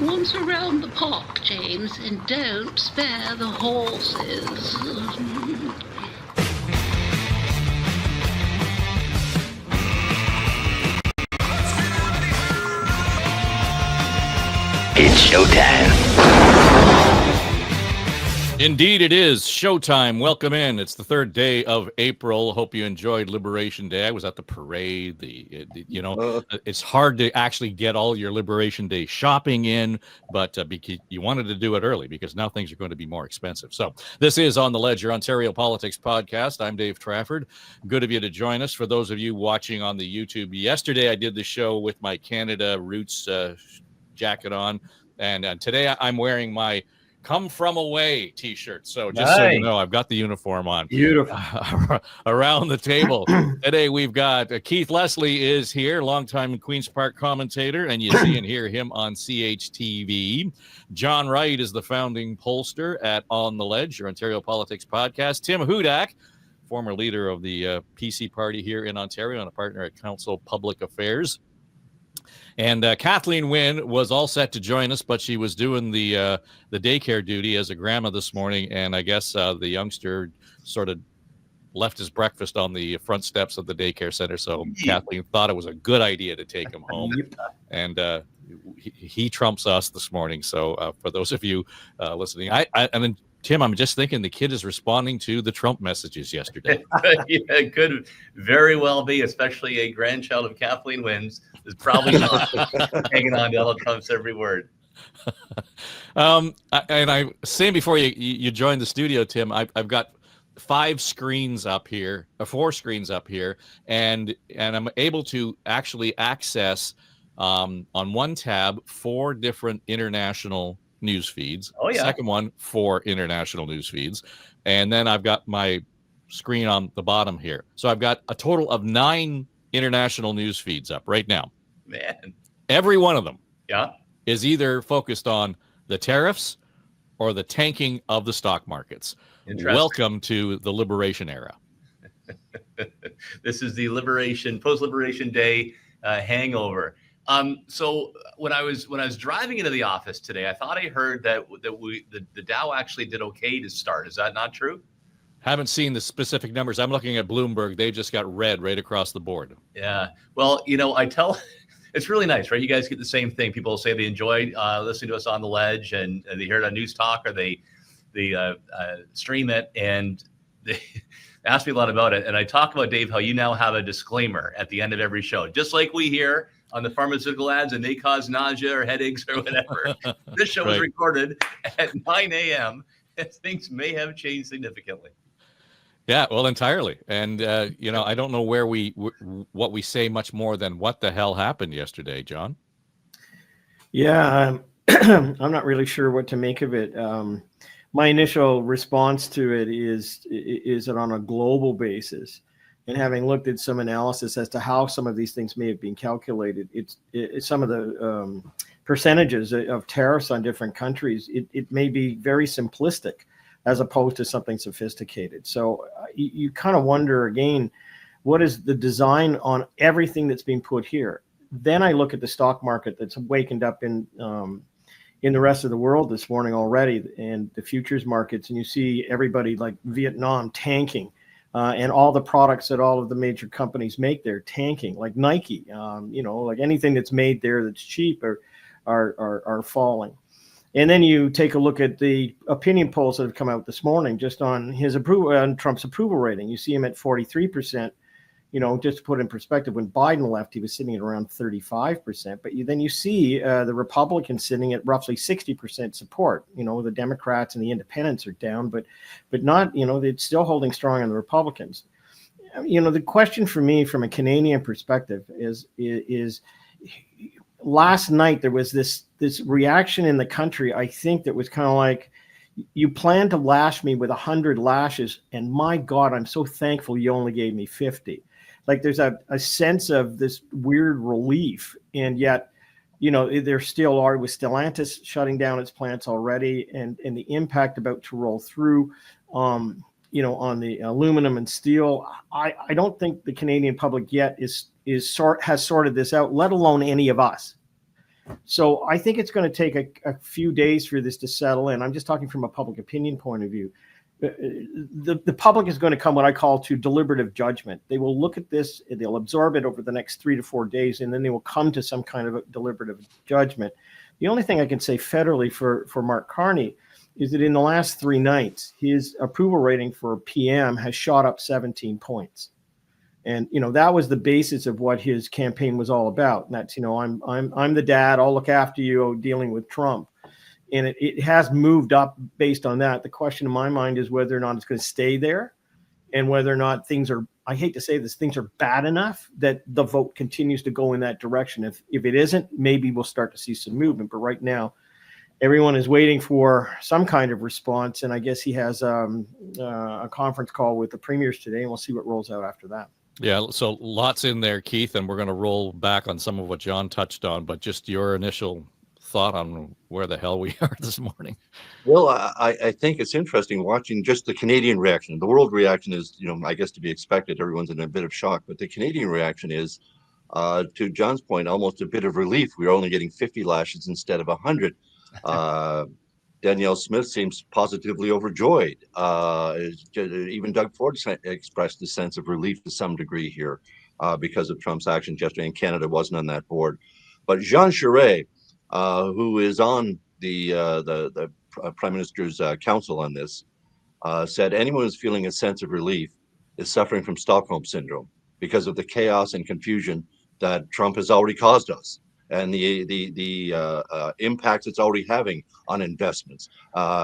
Once around the park, James, and don't spare the horses. It's showtime. Indeed, it is showtime. Welcome in. It's the third day of April. Hope you enjoyed Liberation Day. I was at the parade. It's hard to actually get all your Liberation Day shopping in, but because you wanted to do it early because now things are going to be more expensive. So this is On the Ledge, your Ontario Politics podcast. I'm Dave Trafford. Good of you to join us. For those of you watching on the YouTube, yesterday I did the show with my Canada Roots jacket on, and today I'm wearing my Come From Away t-shirt. So just so you know, I've got the uniform on. Beautiful. Around the table today, we've got Keith Leslie is here, longtime Queen's Park commentator, and you see and hear him on CHTV. John Wright is the founding pollster at On the Ledge, your Ontario Politics podcast. Tim Hudak, former leader of the PC party here in Ontario and a partner at Council Public Affairs. And Kathleen Wynne was all set to join us, but she was doing the daycare duty as a grandma this morning, and I guess the youngster sort of left his breakfast on the front steps of the daycare center, so Kathleen thought it was a good idea to take him home, and he trumps us this morning. So for those of you listening, and then Tim, I'm just thinking the kid is responding to the Trump messages yesterday. Yeah, it could very well be, especially a grandchild of Kathleen Wynne's is probably not hanging on to Donald Trump's every word. And I saying before you joined the studio, Tim, I've got 4 screens up here, and I'm able to actually access on one tab 4 different international news feeds. Oh yeah. Second one, 4 international news feeds, and then I've got my screen on the bottom here. So I've got a total of 9 international news feeds up right now. Man, every one of them, yeah, is either focused on the tariffs or the tanking of the stock markets. Welcome to the Liberation era. This is the post-Liberation Day hangover. So when I was driving into the office today, I thought I heard that the Dow actually did okay to start. Is that not true? Haven't seen the specific numbers. I'm looking at Bloomberg. They've just got red right across the board. Yeah. Well, it's really nice, right? You guys get the same thing. People say they enjoy listening to us on the Ledge, and they hear it on News Talk, or they stream it, and they ask me a lot about it. And I talk about, Dave, how you now have a disclaimer at the end of every show, just like we hear on the pharmaceutical ads, and they cause nausea or headaches or whatever. This show was recorded at 9 a.m. and things may have changed significantly. Yeah, well, entirely. And, I don't know what we say much more than what the hell happened yesterday, John. Yeah, I'm not really sure what to make of it. My initial response to it is that on a global basis, and having looked at some analysis as to how some of these things may have been calculated, it's some of the percentages of tariffs on different countries, it may be very simplistic as opposed to something sophisticated. So you kind of wonder, again, what is the design on everything that's being put here? Then I look at the stock market that's wakened up in the rest of the world this morning already, and the futures markets, and you see everybody like Vietnam tanking, and all the products that all of the major companies make there tanking, like Nike, like anything that's made there that's cheap are falling. And then you take a look at the opinion polls that have come out this morning just on his approval, on Trump's approval rating. You see him at 43%. Just to put in perspective, when Biden left, he was sitting at around 35%. But then you see the Republicans sitting at roughly 60% support. The Democrats and the Independents are down, but not. It's still holding strong on the Republicans. The question for me, from a Canadian perspective, is last night there was this reaction in the country, I think, that was kind of like, you plan to lash me with 100 lashes, and my God, I'm so thankful you only gave me 50. Like, there's a sense of this weird relief, and yet, there still are, with Stellantis shutting down its plants already, and the impact about to roll through, on the aluminum and steel. I don't think the Canadian public yet has sorted this out, let alone any of us. So I think it's going to take a few days for this to settle in. I'm just talking from a public opinion point of view. The public is going to come what I call to deliberative judgment. They will look at this, they'll absorb it over the next 3 to 4 days, and then they will come to some kind of a deliberative judgment. The only thing I can say federally for Mark Carney is that in the last 3 nights, his approval rating for PM has shot up 17 points. And, that was the basis of what his campaign was all about. And that's, I'm the dad, I'll look after you, dealing with Trump. And it has moved up based on that. The question in my mind is whether or not it's going to stay there, and whether or not things are, I hate to say this, things are bad enough that the vote continues to go in that direction. If it isn't, maybe we'll start to see some movement. But right now, everyone is waiting for some kind of response. And I guess he has a conference call with the premiers today, and we'll see what rolls out after that. Yeah, so lots in there, Keith, and we're going to roll back on some of what John touched on, but just your initial thought on where the hell we are this morning. Well, I think it's interesting watching just the Canadian reaction. The world reaction is, I guess to be expected. Everyone's in a bit of shock, but the Canadian reaction is, to John's point, almost a bit of relief. We're only getting 50 lashes instead of 100. Danielle Smith seems positively overjoyed. Even Doug Ford expressed a sense of relief to some degree here because of Trump's actions yesterday, and Canada wasn't on that board. But Jean Charest, who is on the Prime Minister's council on this, said anyone who's feeling a sense of relief is suffering from Stockholm syndrome because of the chaos and confusion that Trump has already caused us, and the impacts it's already having on investments.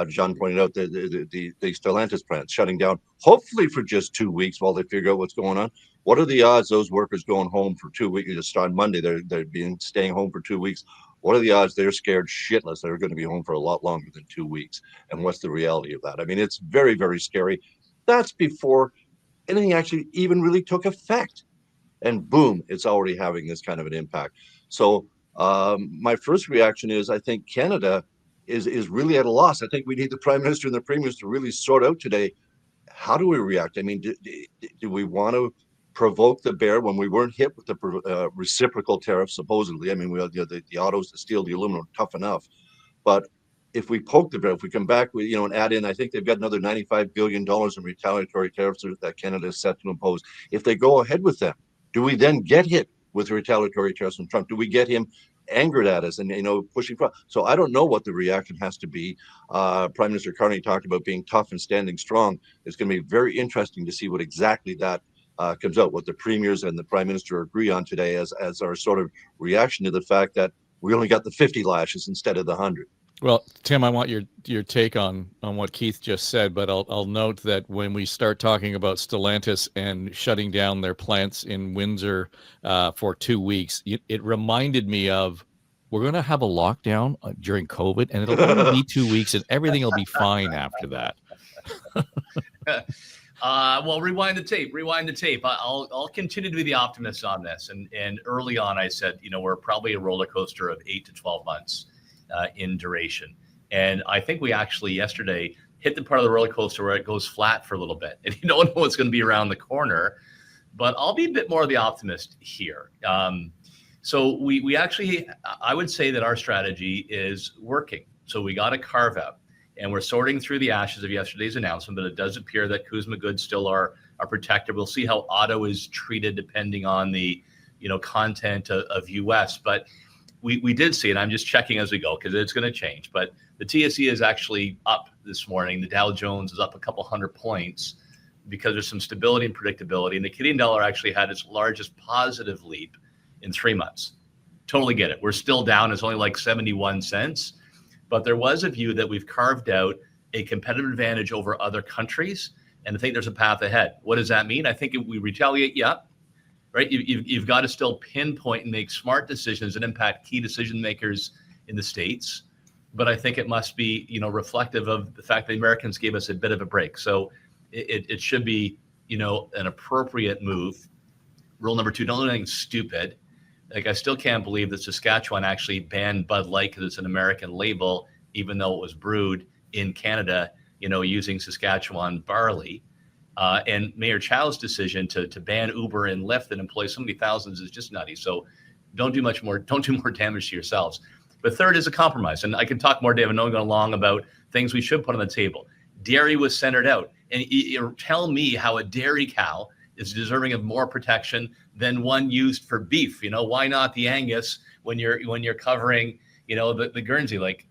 John pointed out the Stellantis plant shutting down, hopefully for just 2 weeks while they figure out what's going on. What are the odds those workers going home for 2 weeks? Just on Monday, they're staying home for 2 weeks. What are the odds they're scared shitless they're going to be home for a lot longer than 2 weeks? And what's the reality of that? I mean, it's very, very scary. That's before anything actually even really took effect. And boom, it's already having this kind of an impact. So my first reaction is I think Canada is really at a loss. I think we need the Prime Minister and the Premiers to really sort out today, how do we react? I mean, do we want to provoke the bear when we weren't hit with the reciprocal tariffs, supposedly? I mean, the autos, the steel, the aluminum, tough enough. But if we poke the bear, if we come back with, and add in, I think they've got another $95 billion in retaliatory tariffs that Canada is set to impose. If they go ahead with them, do we then get hit with retaliatory tariffs from Trump? Do we get him angered at us and pushing for? So I don't know what the reaction has to be. Prime Minister Carney talked about being tough and standing strong. It's going to be very interesting to see what exactly that comes out, what the premiers and the Prime Minister agree on today as our sort of reaction to the fact that we only got the 50 lashes instead of the 100. Well, Tim, I want your take on what Keith just said, but I'll note that when we start talking about Stellantis and shutting down their plants in Windsor for 2 weeks, it reminded me of, we're going to have a lockdown during COVID, and it'll only be 2 weeks, and everything will be fine after that. Well, rewind the tape. I'll continue to be the optimist on this. And early on, I said, we're probably a roller coaster of 8 to 12 months. In duration. And I think we actually yesterday hit the part of the roller coaster where it goes flat for a little bit. And you don't know what's going to be around the corner. But I'll be a bit more of the optimist here. So we actually, I would say that our strategy is working. So we got a carve out. And we're sorting through the ashes of yesterday's announcement, but it does appear that Kuzma goods still are protected. We'll see how auto is treated depending on the content of US. But we did see, and I'm just checking as we go because it's going to change, but the TSE is actually up this morning. The Dow Jones is up a couple hundred points because there's some stability and predictability. And the Canadian dollar actually had its largest positive leap in 3 months. Totally get it. We're still down. It's only like 71 cents. But there was a view that we've carved out a competitive advantage over other countries. And I think there's a path ahead. What does that mean? I think if we retaliate, yeah. Right, you've got to still pinpoint and make smart decisions that impact key decision makers in the States. But I think it must be, reflective of the fact that Americans gave us a bit of a break. So it should be, an appropriate move. Rule number 2, don't do anything stupid. Like, I still can't believe that Saskatchewan actually banned Bud Light because it's an American label, even though it was brewed in Canada, using Saskatchewan barley. And Mayor Chow's decision to ban Uber and Lyft that employs so many thousands is just nutty. So don't do more damage to yourselves. But third is a compromise. And I can talk more, Dave, I know I'm going along about things we should put on the table. Dairy was centered out. And tell me how a dairy cow is deserving of more protection than one used for beef. Why not the Angus when you're covering, the Guernsey? Like,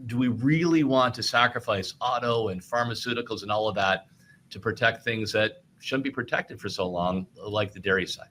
do we really want to sacrifice auto and pharmaceuticals and all of that to protect things that shouldn't be protected for so long, like the dairy side?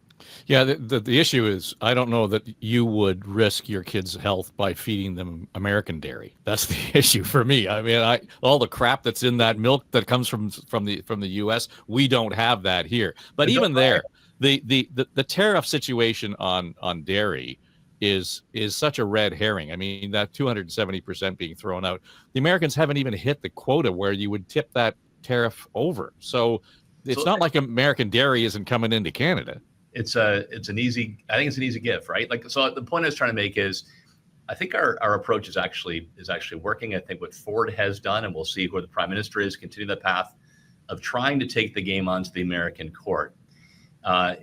Yeah, the issue is, I don't know that you would risk your kids' health by feeding them American dairy. That's the issue for me. I mean, all the crap that's in that milk that comes from the U.S., we don't have that here. But even there, the tariff situation on dairy is such a red herring. I mean, that 270% being thrown out. The Americans haven't even hit the quota where you would tip that tariff over. It's not like American dairy isn't coming into Canada. It's an easy gift, right? Like, so the point I was trying to make is, I think our approach is actually working. I think what Ford has done, and we'll see who the prime minister is, continue the path of trying to take the game onto the American court.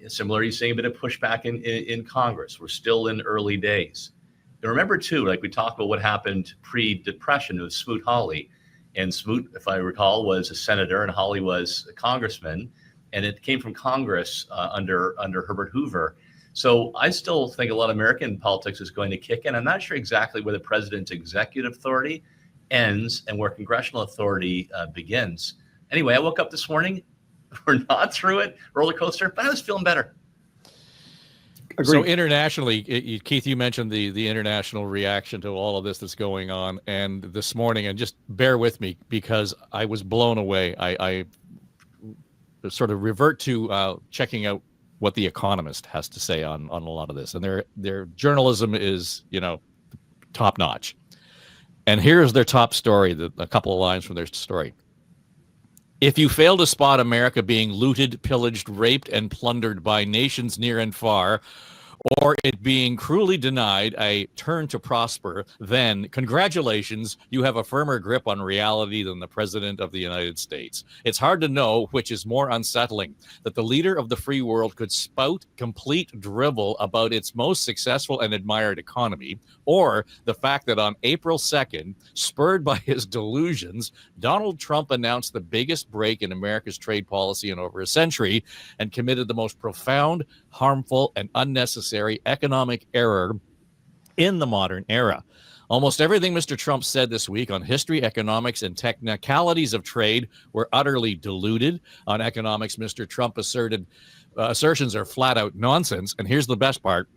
Similarly, you're seeing a bit of pushback in Congress. We're still in early days. And remember too, like we talked about what happened pre-Depression with Smoot-Hawley, and Smoot, if I recall, was a senator and Hawley was a congressman, and it came from Congress under Herbert Hoover. So I still think a lot of American politics is going to kick in. I'm not sure exactly where the president's executive authority ends and where congressional authority begins. Anyway, I woke up this morning. We're not through it, roller coaster, but I was feeling better. Agreed. So internationally, Keith, you mentioned the international reaction to all of this that's going on, and this morning, and just bear with me because I was blown away. I sort of revert to checking out what The Economist has to say on a lot of this, and their journalism is top notch. And here's their top story, a couple of lines from their story. If you fail to spot America being looted, pillaged, raped, and plundered by nations near and far, or it being cruelly denied a turn to prosper, then congratulations, you have a firmer grip on reality than the President of the United States. It's hard to know which is more unsettling, that the leader of the free world could spout complete drivel about its most successful and admired economy, or the fact that on April 2nd, spurred by his delusions, Donald Trump announced the biggest break in America's trade policy in over a century and committed the most profound, harmful, and unnecessary economic error in the modern era. Almost everything Mr. Trump said this week on history, economics, and technicalities of trade were utterly deluded. On economics, Mr. Trump assertions are flat out nonsense. And here's the best part.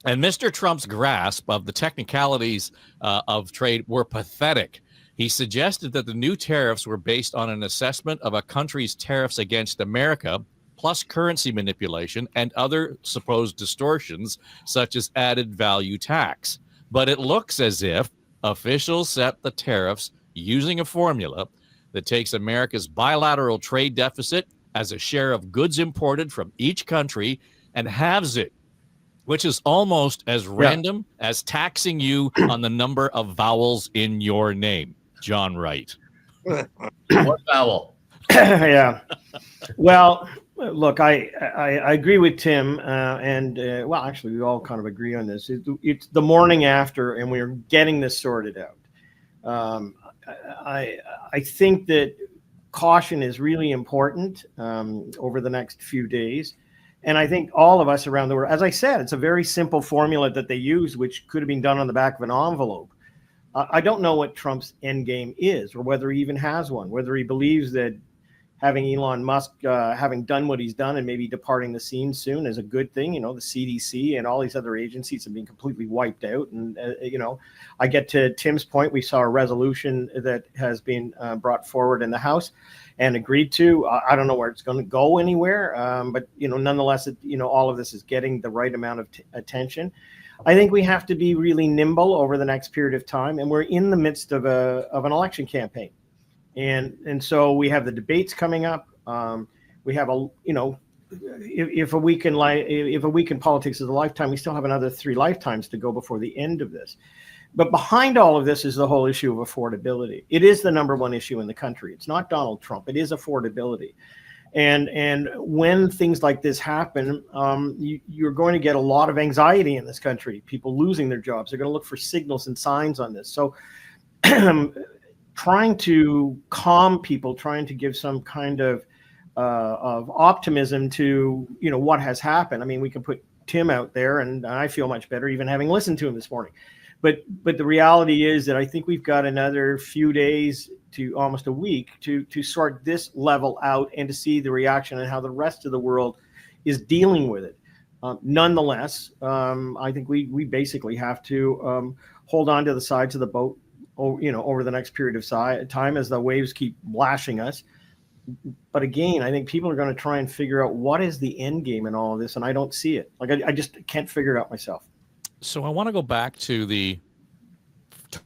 And Mr. Trump's grasp of the technicalities of trade were pathetic. He suggested that the new tariffs were based on an assessment of a country's tariffs against America, plus currency manipulation and other supposed distortions, such as added value tax. But it looks as if officials set the tariffs using a formula that takes America's bilateral trade deficit as a share of goods imported from each country and halves it, which is almost as random as taxing you on the number of vowels in your name. John Wright. What vowel? Yeah. Well, look, I agree with Tim, well, actually, we all kind of agree on this. It's the morning after, and we're getting this sorted out. I think that caution is really important over the next few days. And I think all of us around the world, as I said, it's a very simple formula that they use, which could have been done on the back of an envelope. I don't know what Trump's end game is, or whether he even has one, whether he believes that having Elon Musk having done what he's done and maybe departing the scene soon is a good thing. The CDC and all these other agencies have been completely wiped out. And, I get to Tim's point. We saw a resolution that has been brought forward in the House and agreed to. I don't know where it's going to go anywhere. But, nonetheless, all of this is getting the right amount of attention. I think we have to be really nimble over the next period of time. And we're in the midst of an election campaign. And so we have the debates coming up. We have if a week in politics is a lifetime, we still have another 3 lifetimes to go before the end of this. But behind all of this is the whole issue of affordability. It is the number one issue in the country. It's not Donald Trump. It is affordability. And when things like this happen, you're going to get a lot of anxiety in this country, people losing their jobs. They're going to look for signals and signs on this. So trying to calm people, trying to give some kind of optimism to, what has happened. I mean, we can put Tim out there, and I feel much better even having listened to him this morning. But the reality is that I think we've got another few days to almost a week to sort this level out and to see the reaction and how the rest of the world is dealing with it. Nonetheless, I think we basically have to hold on to the sides of the boat, over the next period of time as the waves keep lashing us. But again, I think people are going to try and figure out what is the end game in all of this, and I don't see it. Like I just can't figure it out myself. So I want to go back to the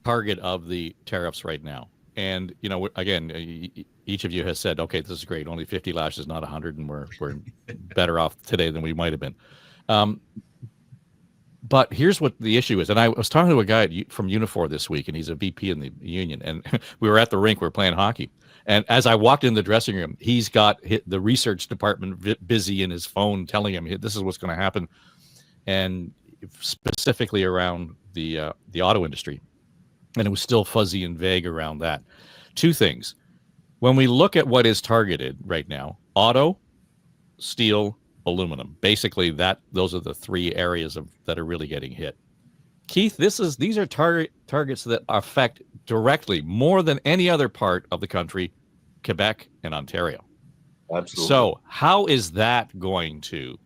target of the tariffs right now. And, again, each of you has said, okay, this is great. Only 50 lashes, not 100, and we're better off today than we might have been. But here's what the issue is. And I was talking to a guy from Unifor this week, and he's a VP in the union. And we were at the rink. We were playing hockey. And as I walked in the dressing room, he's got the research department busy in his phone telling him this is what's going to happen. And specifically around the auto industry. And it was still fuzzy and vague around that. Two things. When we look at what is targeted right now, auto, steel, aluminum, basically those are the three areas that are really getting hit. Keith, these are targets that affect directly more than any other part of the country, Quebec and Ontario. Absolutely. So how is that going to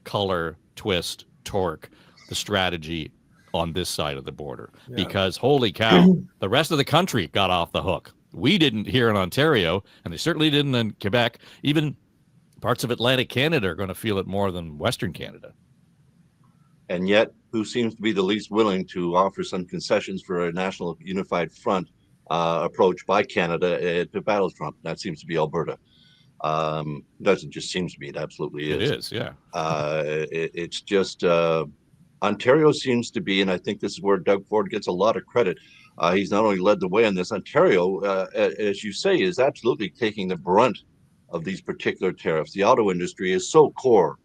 color, twist, torque the strategy on this side of the border? Yeah. Because holy cow, the rest of the country got off the hook. We didn't here in Ontario, and they certainly didn't in Quebec. Even parts of Atlantic Canada are going to feel it more than Western Canada. And yet, who seems to be the least willing to offer some concessions for a national unified front approach by Canada to battle Trump? That seems to be Alberta. Doesn't just seems to be, it absolutely is. It is, yeah. It's just Ontario seems to be, and I think this is where Doug Ford gets a lot of credit. He's not only led the way on this. Ontario, as you say, is absolutely taking the brunt of these particular tariffs. The auto industry is so core,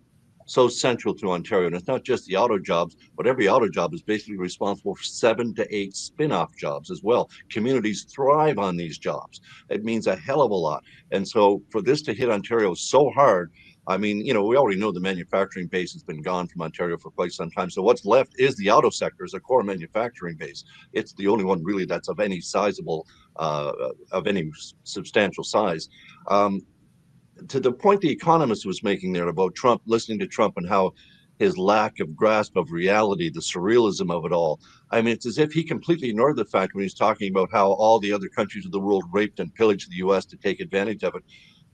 so central to Ontario. And it's not just the auto jobs, but every auto job is basically responsible for 7 to 8 spin-off jobs as well. Communities thrive on these jobs. It means a hell of a lot. And so for this to hit Ontario so hard, I mean, we already know the manufacturing base has been gone from Ontario for quite some time. So what's left is the auto sector as a core manufacturing base. It's the only one really that's of any sizable, of any substantial size. To the point the Economist was making there about Trump, listening to Trump and how his lack of grasp of reality, the surrealism of it all. I mean, it's as if he completely ignored the fact when he's talking about how all the other countries of the world raped and pillaged the U.S. to take advantage of it,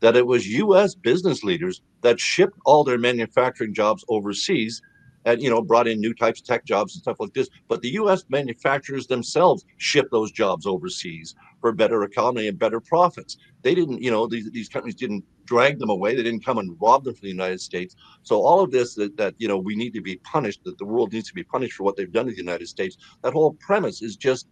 that it was U.S. business leaders that shipped all their manufacturing jobs overseas and, brought in new types of tech jobs and stuff like this. But the U.S. manufacturers themselves shipped those jobs overseas for better economy and better profits. They didn't, these companies didn't drag them away. They didn't come and rob them from the United States. So all of this that we need to be punished, that the world needs to be punished for what they've done to the United States, that whole premise is just,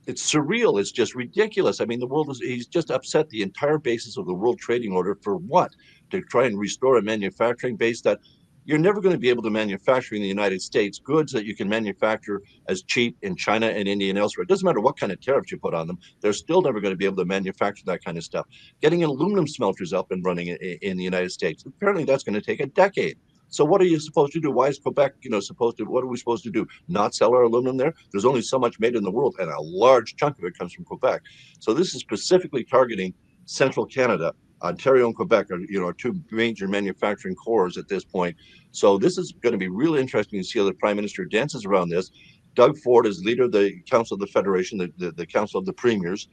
it's surreal. It's just ridiculous. I mean, he's just upset the entire basis of the World Trading Order for what? To try and restore a manufacturing base that you're never going to be able to manufacture in the United States goods that you can manufacture as cheap in China and India and elsewhere. It doesn't matter what kind of tariffs you put on them. They're still never going to be able to manufacture that kind of stuff. Getting aluminum smelters up and running in the United States, apparently that's going to take a decade. So what are you supposed to do? Why is Quebec, what are we supposed to do? Not sell our aluminum there? There's only so much made in the world, and a large chunk of it comes from Quebec. So this is specifically targeting central Canada. Ontario and Quebec are two major manufacturing cores at this point. So this is going to be really interesting to see how the Prime Minister dances around this. Doug Ford is leader of the Council of the Federation, the Council of the Premiers.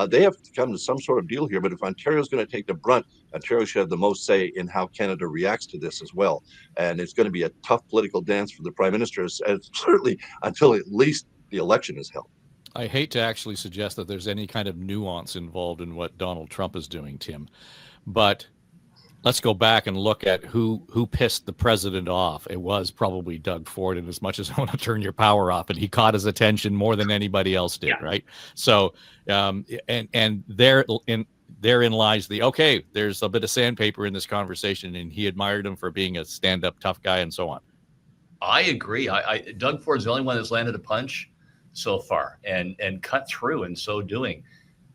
They have to come to some sort of deal here. But if Ontario is going to take the brunt, Ontario should have the most say in how Canada reacts to this as well. And it's going to be a tough political dance for the Prime Minister, certainly until at least the election is held. I hate to actually suggest that there's any kind of nuance involved in what Donald Trump is doing, Tim, but let's go back and look at who pissed the president off. It was probably Doug Ford, and as much as I want to turn your power off, and he caught his attention more than anybody else did, right? So, and there, in therein lies there's a bit of sandpaper in this conversation, and he admired him for being a stand-up tough guy and so on. I agree. Doug Ford's the only one that's landed a punch so far and cut through in so doing.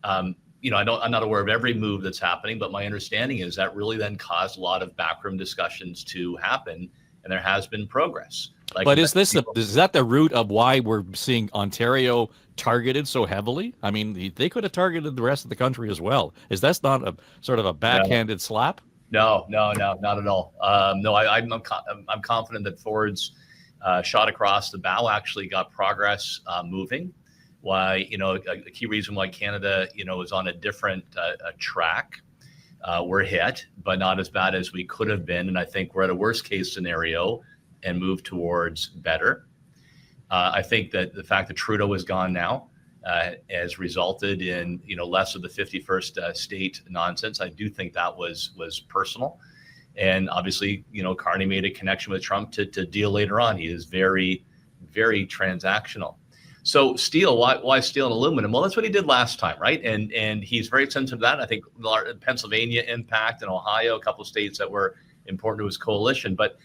I'm not aware of every move that's happening, but my understanding is that really then caused a lot of backroom discussions to happen, and there has been progress. But is that the root of why we're seeing Ontario targeted so heavily? I mean, they could have targeted the rest of the country as well. Is that not a sort of a backhanded slap? No, not at all. No, I'm confident that Ford's shot across the bow actually got progress moving. Why, a key reason why Canada, is on a different track. We're hit, but not as bad as we could have been. And I think we're at a worst case scenario and move towards better. I think that the fact that Trudeau is gone now has resulted in, less of the 51st state nonsense. I do think that was personal. And obviously, Carney made a connection with Trump to deal later on. He is very, very transactional. So steel, why steel and aluminum? Well, that's what he did last time, right? And he's very sensitive to that. I think Pennsylvania impact and Ohio, a couple of states that were important to his coalition. But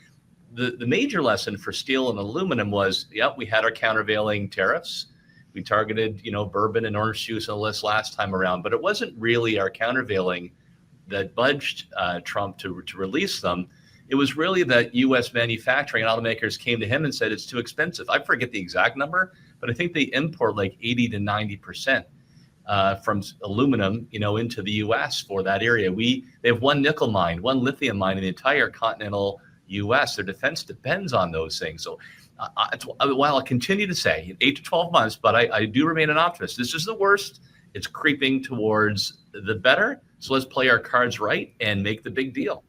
the major lesson for steel and aluminum was, we had our countervailing tariffs. We targeted, bourbon and orange juice on the list last time around, but it wasn't really our countervailing that budged Trump to release them. It was really that U.S. manufacturing and automakers came to him and said it's too expensive. I forget the exact number, but I think they import like 80 to 90% from aluminum, into the U.S. for that area. They have one nickel mine, one lithium mine in the entire continental U.S. Their defense depends on those things. So while I'll continue to say 8 to 12 months, but I do remain an optimist. This is the worst. It's creeping towards the better. So let's play our cards right and make the big deal.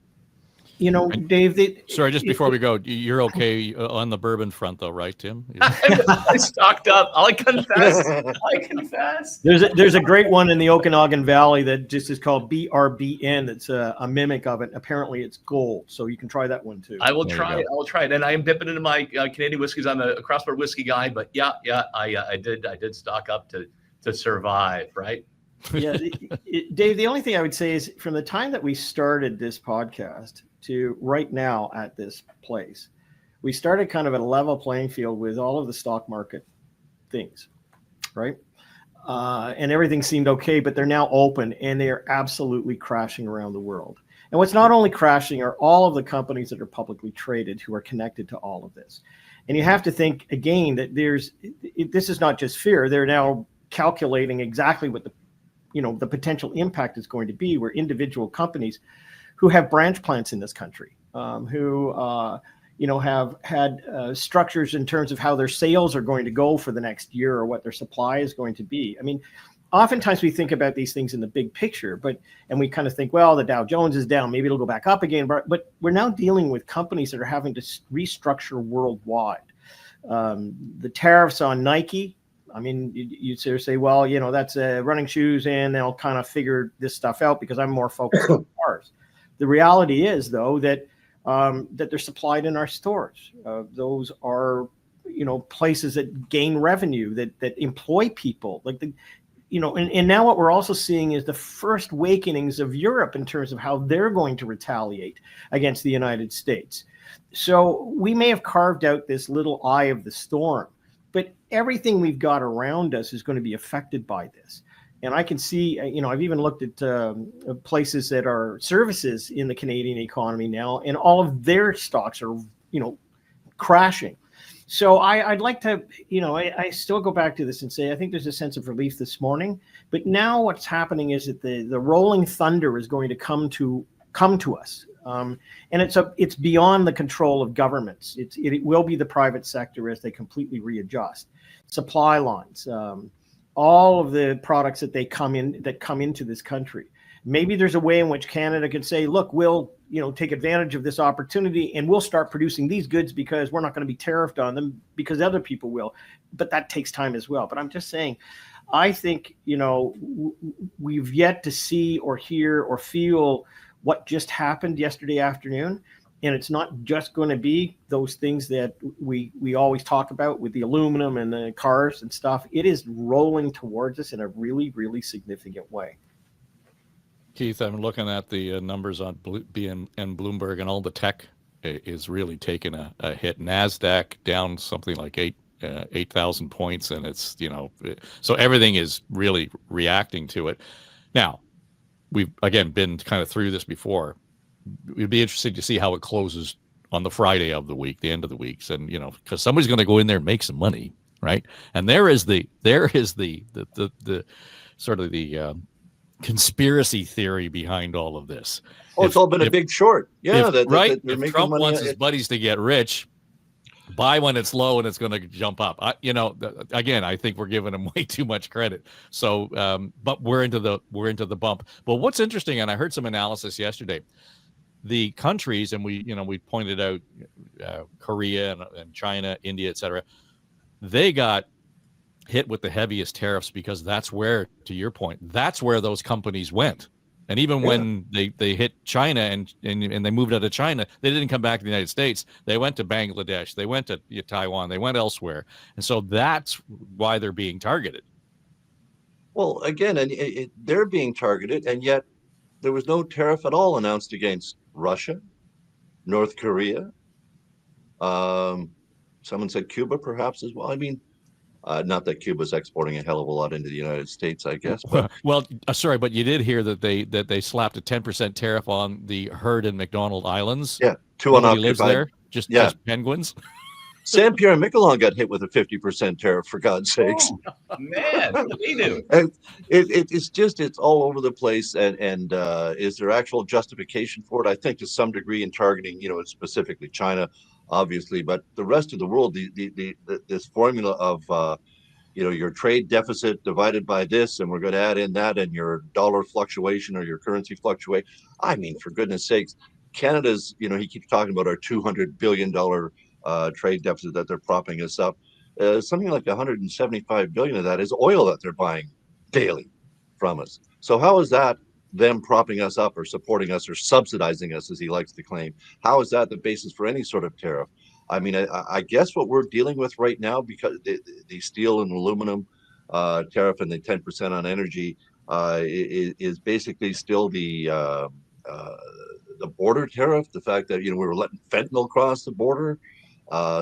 Dave. Sorry, just before we go, you're okay on the bourbon front, though, right, Tim? I stocked up. I confess. There's a great one in the Okanagan Valley that just is called BRBN. That's a mimic of it. Apparently, it's gold, so you can try that one too. I will try it. And I am dipping into my Canadian whiskeys. I'm a crossword whiskey guy, but I did stock up to survive, right? Yeah, Dave. The only thing I would say is from the time that we started this podcast to right now at this place, we started kind of at a level playing field with all of the stock market things, right? And everything seemed okay, but they're now open and they are absolutely crashing around the world. And what's not only crashing are all of the companies that are publicly traded who are connected to all of this. And you have to think again that this is not just fear. They're now calculating exactly what the potential impact is going to be, where individual companies who have branch plants in this country, who have had structures in terms of how their sales are going to go for the next year or what their supply is going to be. I mean, oftentimes we think about these things in the big picture, and we kind of think, well, the Dow Jones is down, maybe it'll go back up again. But we're now dealing with companies that are having to restructure worldwide. The tariffs on Nike. I mean, you sort of say, well, that's running shoes, and they'll kind of figure this stuff out because I'm more focused on cars. The reality is, though, that they're supplied in our stores. Those are, places that gain revenue, that employ people. And now what we're also seeing is the first awakenings of Europe in terms of how they're going to retaliate against the United States. So we may have carved out this little eye of the storm, but everything we've got around us is going to be affected by this. And I can see, I've even looked at places that are services in the Canadian economy now, and all of their stocks are, crashing. So I'd like to, I still go back to this and say, I think there's a sense of relief this morning. But now what's happening is that the rolling thunder is going to come to us. And it's beyond the control of governments. It will be the private sector as they completely readjust. Supply lines, all of the products that come into this country. Maybe there's a way in which Canada can say, look, we'll take advantage of this opportunity and we'll start producing these goods because we're not going to be tariffed on them because other people will. But that takes time as well. But I'm just saying, I think, we've yet to see or hear or feel what just happened yesterday afternoon. And it's not just going to be those things that we always talk about with the aluminum and the cars and stuff. It is rolling towards us in a really, really significant way. Keith, I'm looking at the numbers on BN and Bloomberg, and all the tech is really taking a hit. NASDAQ down something like 8,000 points, and it's, so everything is really reacting to it. Now, we've, again, been kind of through this before. It'd be interesting to see how it closes on the Friday of the week, the end of the weeks, and, because somebody's going to go in there and make some money, right? And there is the sort of the conspiracy theory behind all of this. It's all been a big short. Yeah, right. They're If Trump money. wants his buddies to get rich, buy when it's low and it's going to jump up. Again, I think we're giving him way too much credit. So, but we're into the bump. But what's interesting, and I heard some analysis yesterday, the countries, and we pointed out Korea and China, India, etc. They got hit with the heaviest tariffs because that's where, to your point, that's where those companies went. And even when they hit China and they moved out of China, they didn't come back to the United States. They went to Bangladesh. They went to Taiwan. They went elsewhere. And so that's why they're being targeted. Well, again, and they're being targeted, and yet there was no tariff at all announced against Russia, North Korea. Someone said Cuba perhaps as well. I mean, not that Cuba's exporting a hell of a lot into the United States, I guess. But well, sorry, but you did hear that they slapped a 10% tariff on the Heard and MacDonald Islands. Yeah, nobody lives there, just penguins. San Pierre and Miquelon got hit with a 50% tariff, for God's sakes. Oh, man, what did he do? It's all over the place. And is there actual justification for it? I think to some degree in targeting, specifically China, obviously, but the rest of the world, this formula of, your trade deficit divided by this, and we're going to add in that, and your dollar fluctuation or your currency fluctuate. I mean, for goodness sakes, Canada's, he keeps talking about our $200 billion trade deficit that they're propping us up. Something like 175 billion of that is oil that they're buying daily from us. So how is that them propping us up or supporting us or subsidizing us, as he likes to claim? How is that the basis for any sort of tariff? I mean, I guess what we're dealing with right now, because the steel and aluminum tariff and the 10% on energy is basically still the border tariff. The fact that we were letting fentanyl cross the border,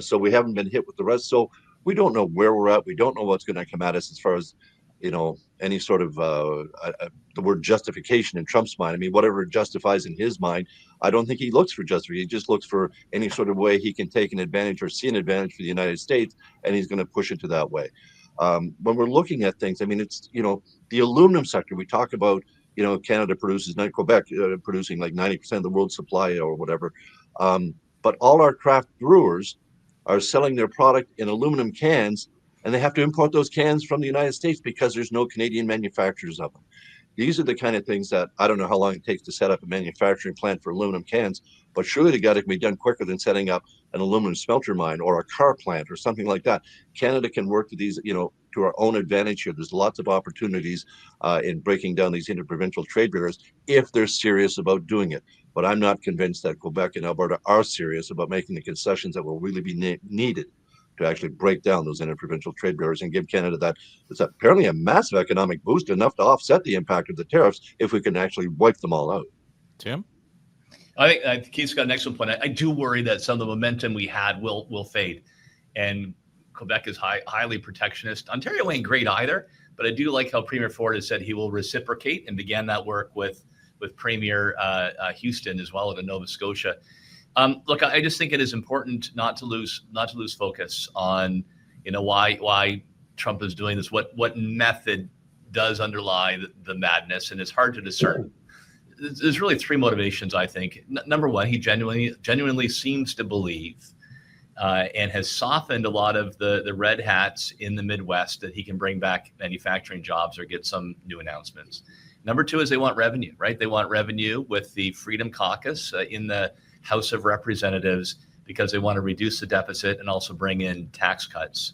so we haven't been hit with the rest. So we don't know where we're at. We don't know what's going to come at us as far as any sort of the word justification in Trump's mind. I mean, whatever it justifies in his mind, I don't think he looks for justification. He just looks for any sort of way he can take an advantage or see an advantage for the United States, and he's going to push it to that way. When we're looking at things, I mean, it's, the aluminum sector, we talk about, Canada produces, Quebec producing like 90% of the world's supply or whatever. But all our craft brewers are selling their product in aluminum cans, and they have to import those cans from the United States because there's no Canadian manufacturers of them. These are the kind of things that I don't know how long it takes to set up a manufacturing plant for aluminum cans, but surely they got to be done quicker than setting up an aluminum smelter mine or a car plant or something like that. Canada can work to these, to our own advantage here. There's lots of opportunities in breaking down these interprovincial trade barriers if they're serious about doing it. But I'm not convinced that Quebec and Alberta are serious about making the concessions that will really be needed to actually break down those interprovincial trade barriers and give Canada that's apparently a massive economic boost, enough to offset the impact of the tariffs if we can actually wipe them all out. Tim? I think Keith's got an excellent point. I do worry that some of the momentum we had will fade. And Quebec is highly protectionist. Ontario ain't great either, but I do like how Premier Ford has said he will reciprocate and began that work with Premier Houston as well in Nova Scotia. Look, I just think it is important not to lose focus on, why Trump is doing this, what method does underlie the madness, and it's hard to discern. There's really three motivations, I think. Number one, he genuinely seems to believe and has softened a lot of the red hats in the Midwest that he can bring back manufacturing jobs or get some new announcements. Number two is they want revenue, right? They want revenue with the Freedom Caucus in the House of Representatives because they want to reduce the deficit and also bring in tax cuts.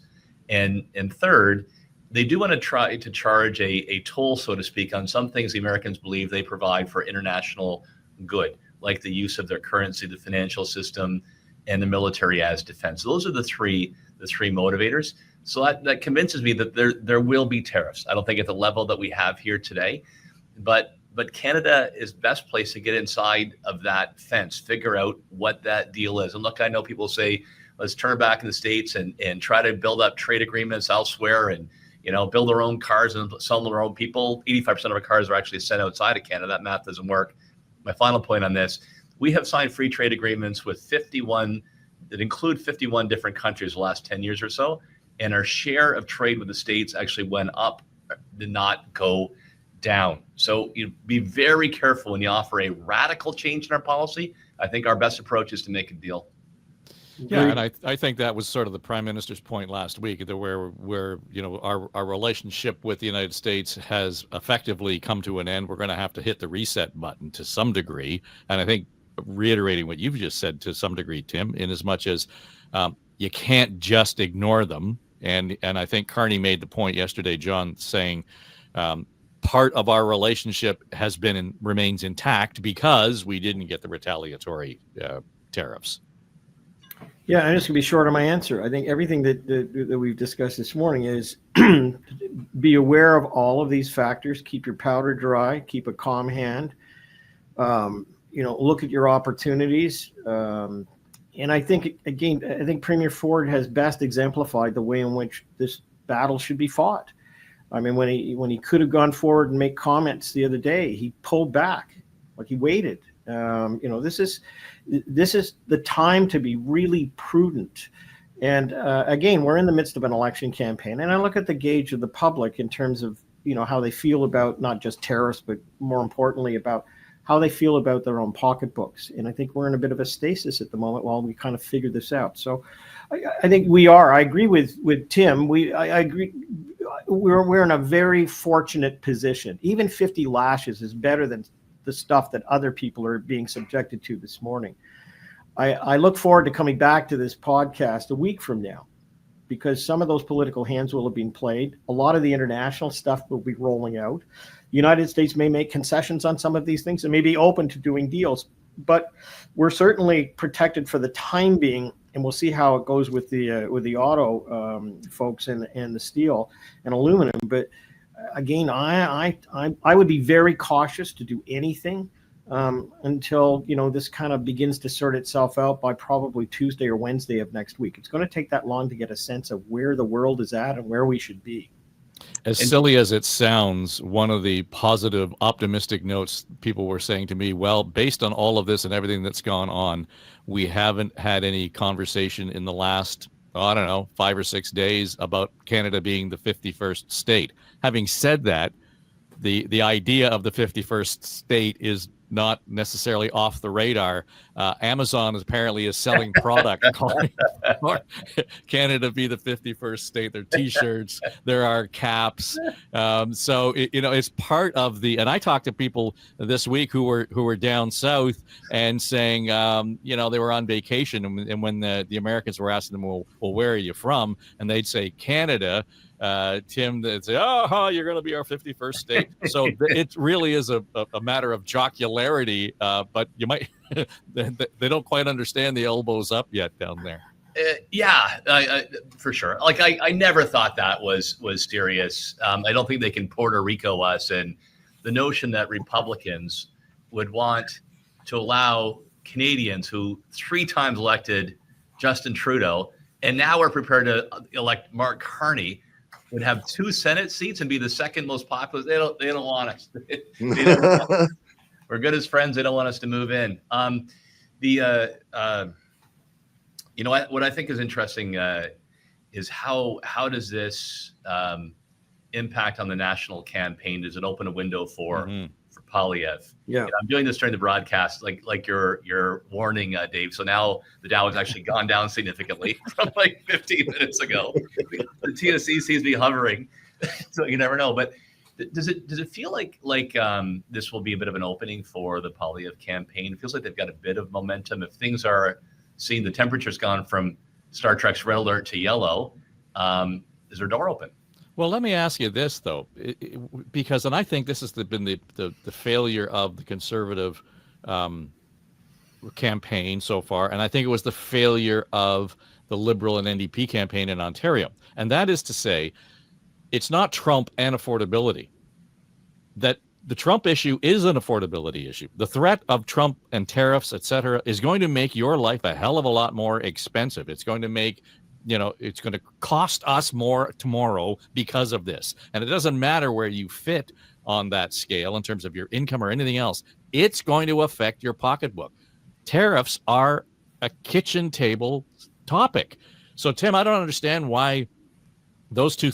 And third, they do want to try to charge a toll, so to speak, on some things the Americans believe they provide for international good, like the use of their currency, the financial system, and the military as defense. So those are the three motivators. So that convinces me that there will be tariffs. I don't think at the level that we have here today, but but Canada is best placed to get inside of that fence, figure out what that deal is. And look, I know people say, let's turn back in the States and try to build up trade agreements elsewhere and, build our own cars and sell them to our own people. 85% of our cars are actually sent outside of Canada. That math doesn't work. My final point on this, we have signed free trade agreements with 51 that include 51 different countries the last 10 years or so. And our share of trade with the States actually went up, did not go down. So you be very careful when you offer a radical change in our policy. I think our best approach is to make a deal. Yeah, and I think that was sort of the Prime Minister's point last week, that where our relationship with the United States has effectively come to an end. We're going to have to hit the reset button to some degree. And I think reiterating what you've just said to some degree, Tim, in as much as you can't just ignore them. And I think Carney made the point yesterday, John, saying part of our relationship has been and remains intact because we didn't get the retaliatory tariffs. Yeah, I'm just going to be short on my answer. I think everything that we've discussed this morning is be aware of all of these factors. Keep your powder dry. Keep a calm hand. Look at your opportunities. And I think, again, Premier Ford has best exemplified the way in which this battle should be fought. I mean, when he could have gone forward and make comments the other day, he pulled back, like he waited. This is the time to be really prudent. And again, we're in the midst of an election campaign, and I look at the gauge of the public in terms of how they feel about not just tariffs, but more importantly about how they feel about their own pocketbooks. And I think we're in a bit of a stasis at the moment while we kind of figure this out. So I think we are. I agree with Tim. I agree. We're in a very fortunate position. Even 50 lashes is better than the stuff that other people are being subjected to this morning. I look forward to coming back to this podcast a week from now, because some of those political hands will have been played. A lot of the international stuff will be rolling out. The United States may make concessions on some of these things and may be open to doing deals, but we're certainly protected for the time being, and we'll see how it goes with the auto folks and the steel and aluminum. But again, I would be very cautious to do anything until this kind of begins to sort itself out by probably Tuesday or Wednesday of next week. It's going to take that long to get a sense of where the world is at and where we should be. As silly as it sounds, one of the positive, optimistic notes people were saying to me, well, based on all of this and everything that's gone on, we haven't had any conversation in the last, 5 or 6 days about Canada being the 51st state. Having said that, the idea of the 51st state is not necessarily off the radar. Amazon apparently is selling product calling for Canada be the 51st state. There are T-shirts, there are caps. So it's part of the. And I talked to people this week who were down south and saying, they were on vacation, and when the Americans were asking them, well, where are you from? And they'd say Canada. Tim, they'd say, you're going to be our 51st state. So it really is a matter of jocularity, but you might they don't quite understand the elbows up yet down there. For sure. Like I never thought that was serious. I don't think they can Puerto Rico us, and the notion that Republicans would want to allow Canadians who 3 times elected Justin Trudeau, and now we're prepared to elect Mark Carney, would have 2 Senate seats and be the second most popular. They don't want us. We're good as friends. They don't want us to move in. What I think is interesting is how does this impact on the national campaign? Does it open a window for Poilievre? Yeah, I'm doing this during the broadcast, like your warning, Dave. So now the Dow has actually gone down significantly from like 15 minutes ago. The TSE seems to be hovering, so you never know. But does it feel like this will be a bit of an opening for the Poilievre campaign? It feels like they've got a bit of momentum. If things are seeing the temperature's gone from Star Trek's red alert to yellow, is their door open? Well, let me ask you this, though, because, and I think this has been the failure of the Conservative campaign so far, and I think it was the failure of the Liberal and NDP campaign in Ontario. And that is to say, it's not Trump and affordability. That the Trump issue is an affordability issue. The threat of Trump and tariffs, et cetera, is going to make your life a hell of a lot more expensive. It's going to make, it's going to cost us more tomorrow because of this. And it doesn't matter where you fit on that scale in terms of your income or anything else. It's going to affect your pocketbook. Tariffs are a kitchen table topic. So, Tim, I don't understand why those two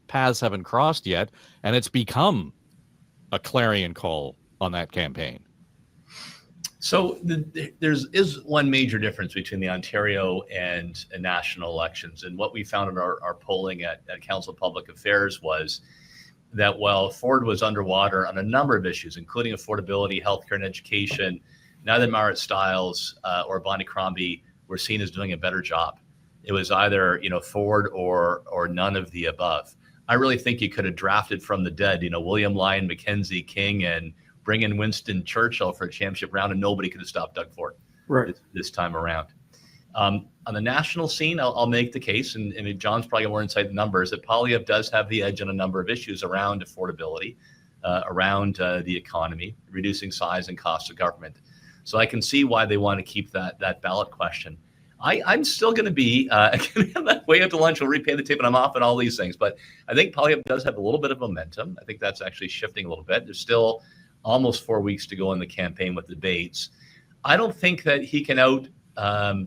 paths haven't crossed yet, and it's become a clarion call on that campaign. So there's one major difference between the Ontario and national elections. And what we found in our polling at Council of Public Affairs was that while Ford was underwater on a number of issues, including affordability, healthcare, and education, neither Marit Stiles or Bonnie Crombie were seen as doing a better job. It was either, Ford or none of the above. I really think you could have drafted from the dead, William Lyon, Mackenzie King, and bring in Winston Churchill for a championship round, and nobody could have stopped Doug Ford this time around. On the national scene, I'll make the case, and John's probably got more insight in the numbers, that Poilievre does have the edge on a number of issues around affordability, around the economy, reducing size and cost of government. So I can see why they want to keep that ballot question. I'm still going to be way up to lunch. We'll repay the tape, and I'm off and all these things. But I think Poilievre does have a little bit of momentum. I think that's actually shifting a little bit. There's still almost 4 weeks to go in the campaign with debates. I don't think that he can out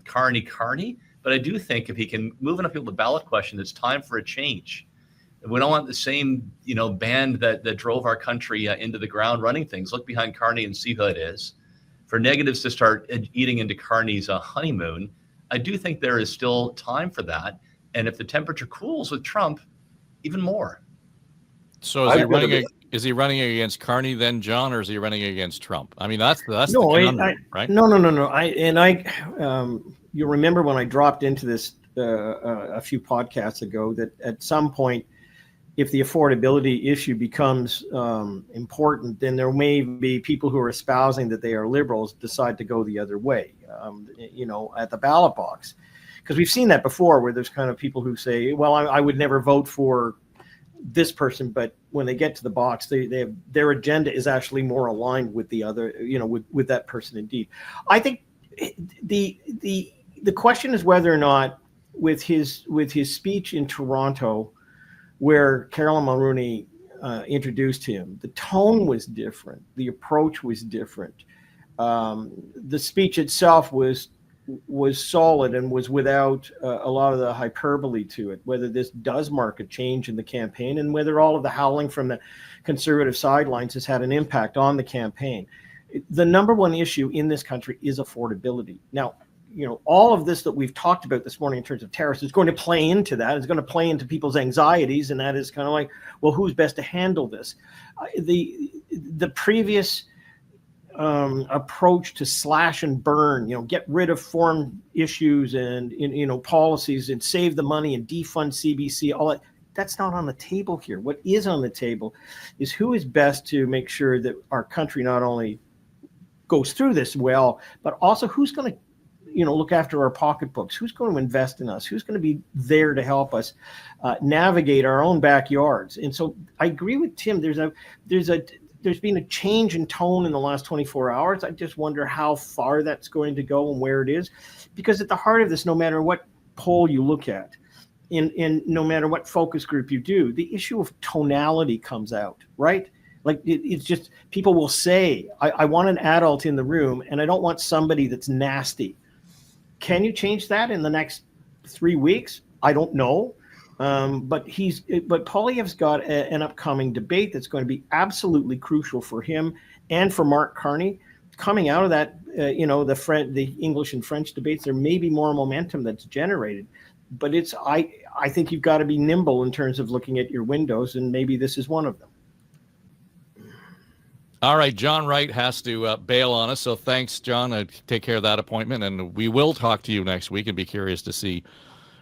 Carney, but I do think if he can move enough people to the ballot question, it's time for a change. We don't want the same band that drove our country into the ground running things. Look behind Carney and see who it is. For negatives to start eating into Carney's honeymoon, I do think there is still time for that. And if the temperature cools with Trump, even more. So is he running against Carney then, John, or is he running against Trump? I mean, that's the conundrum, right? No. You remember when I dropped into this a few podcasts ago that at some point, if the affordability issue becomes important, then there may be people who are espousing that they are liberals decide to go the other way, at the ballot box. Because we've seen that before where there's kind of people who say, well, I would never vote for this person, but when they get to the box, their agenda is actually more aligned with the other, with that person indeed. I think the question is whether or not with his speech in Toronto, where Carolyn Mulroney introduced him, the tone was different. The approach was different. The speech itself was solid and was without a lot of the hyperbole to it, whether this does mark a change in the campaign and whether all of the howling from the conservative sidelines has had an impact on the campaign. The number one issue in this country is affordability. Now, all of this that we've talked about this morning in terms of tariffs is going to play into that. It's going to play into people's anxieties, and that is kind of like, well, who's best to handle this? The previous approach to slash and burn, get rid of foreign issues and policies and save the money and defund CBC, all that's not on the table here. What is on the table is who is best to make sure that our country not only goes through this well, but also who's going to look after our pocketbooks, who's going to invest in us, who's going to be there to help us navigate our own backyards. And so I agree with Tim. There's been a change in tone in the last 24 hours. I just wonder how far that's going to go and where it is, because at the heart of this, no matter what poll you look at, and no matter what focus group you do, the issue of tonality comes out, right? Like it's just, people will say, I want an adult in the room and I don't want somebody that's nasty. Can you change that in the next 3 weeks? I don't know. But Poilievre's got an upcoming debate that's going to be absolutely crucial for him and for Mark Carney. Coming out of that, the English and French debates, there may be more momentum that's generated. But I think you've got to be nimble in terms of looking at your windows, and maybe this is one of them. All right, John Wright has to bail on us, so thanks, John. Take care of that appointment, and we will talk to you next week and be curious to see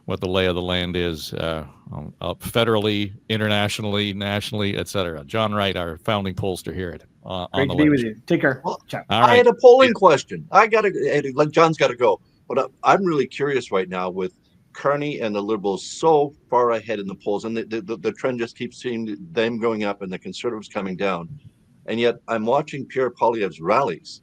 what the lay of the land is federally, internationally, nationally, etc. John Wright, our founding pollster here on Great the to be with ledge. you. Take care. Well, Ciao. All I right. had a polling question. John's got to go, but I'm really curious right now with Carney and the Liberals so far ahead in the polls, and the trend just keeps seeing them going up and the Conservatives coming down. And yet I'm watching Pierre Poilievre's rallies,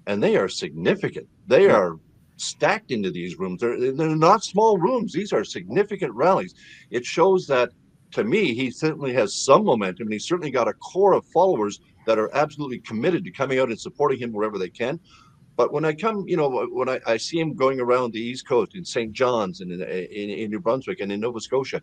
and they are significant. They are stacked into these rooms. They're not small rooms. These are significant rallies. It shows that, to me, he certainly has some momentum, and he's certainly got a core of followers that are absolutely committed to coming out and supporting him wherever they can. But when I come, when I see him going around the East Coast in St. John's and in New Brunswick and in Nova Scotia,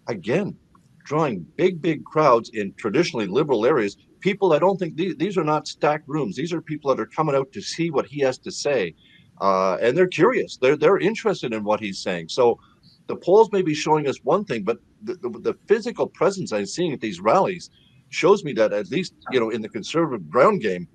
again, drawing big crowds in traditionally liberal areas, people, I don't think these are not stacked rooms. These are people that are coming out to see what he has to say. And they're curious. They're interested in what he's saying. So the polls may be showing us one thing, but the physical presence I'm seeing at these rallies shows me that, at least, in the Conservative ground game,